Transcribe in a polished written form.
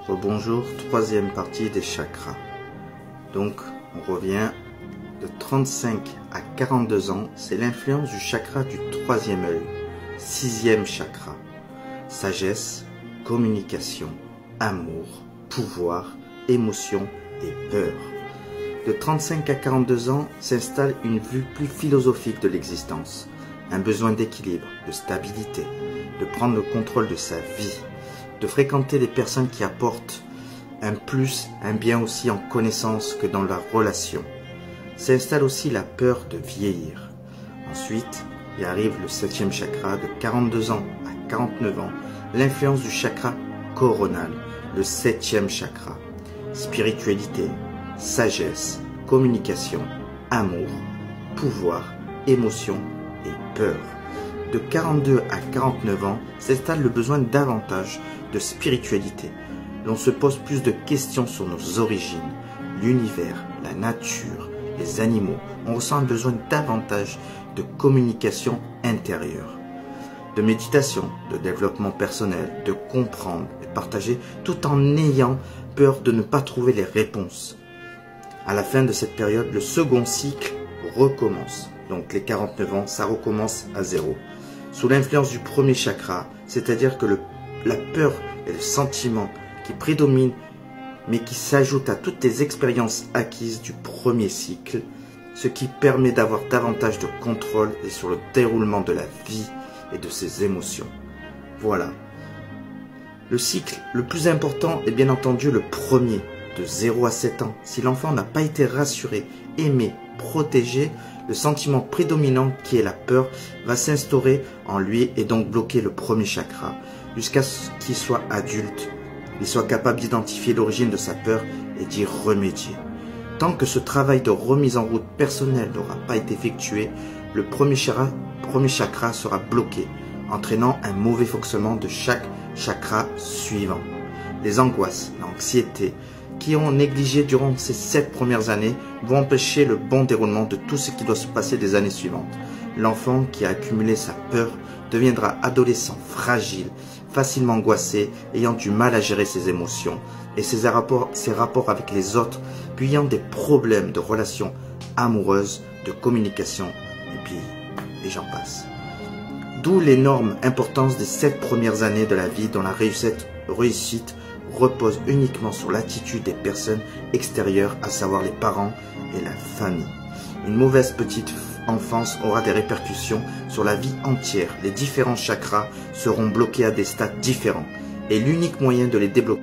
Rebonjour, troisième partie des chakras. Donc, on revient de 35 à 42 ans, c'est l'influence du chakra du troisième œil, sixième chakra. Sagesse, communication, amour, pouvoir, émotion et peur. De 35 à 42 ans s'installe une vue plus philosophique de l'existence, un besoin d'équilibre, de stabilité, de prendre le contrôle de sa vie, de fréquenter des personnes qui apportent un plus, un bien aussi en connaissance que dans la relation. S'installe aussi la peur de vieillir. Ensuite, il arrive le septième chakra de 42 ans à 49 ans, l'influence du chakra coronal, le septième chakra. Spiritualité, sagesse, communication, amour, pouvoir, émotion et peur. De 42 à 49 ans s'installe le besoin davantage de spiritualité. L'on se pose plus de questions sur nos origines, l'univers, la nature, les animaux. On ressent un besoin davantage de communication intérieure, de méditation, de développement personnel, de comprendre et partager tout en ayant peur de ne pas trouver les réponses. À la fin de cette période, le second cycle recommence. Donc les 49 ans, ça recommence à zéro. Sous l'influence du premier chakra, c'est-à-dire que la peur et le sentiment qui prédominent, mais qui s'ajoutent à toutes les expériences acquises du premier cycle, ce qui permet d'avoir davantage de contrôle et sur le déroulement de la vie et de ses émotions. Voilà. Le cycle le plus important est bien entendu le premier, de 0 à 7 ans. Si l'enfant n'a pas été rassuré, aimé, protégé, le sentiment prédominant qui est la peur va s'instaurer en lui et donc bloquer le premier chakra jusqu'à ce qu'il soit adulte, il soit capable d'identifier l'origine de sa peur et d'y remédier. Tant que ce travail de remise en route personnelle n'aura pas été effectué, le premier chakra sera bloqué, entraînant un mauvais fonctionnement de chaque chakra suivant. Les angoisses, l'anxiété, qui ont négligé durant ces 7 premières années vont empêcher le bon déroulement de tout ce qui doit se passer des années suivantes. L'enfant qui a accumulé sa peur deviendra adolescent fragile, facilement angoissé, ayant du mal à gérer ses émotions et ses rapports avec les autres, puis ayant des problèmes de relations amoureuses, de communication, et puis et j'en passe. D'où l'énorme importance des 7 premières années de la vie dont la réussite repose uniquement sur l'attitude des personnes extérieures, à savoir les parents et la famille. Une mauvaise petite enfance aura des répercussions sur la vie entière. Les différents chakras seront bloqués à des stades différents et l'unique moyen de les débloquer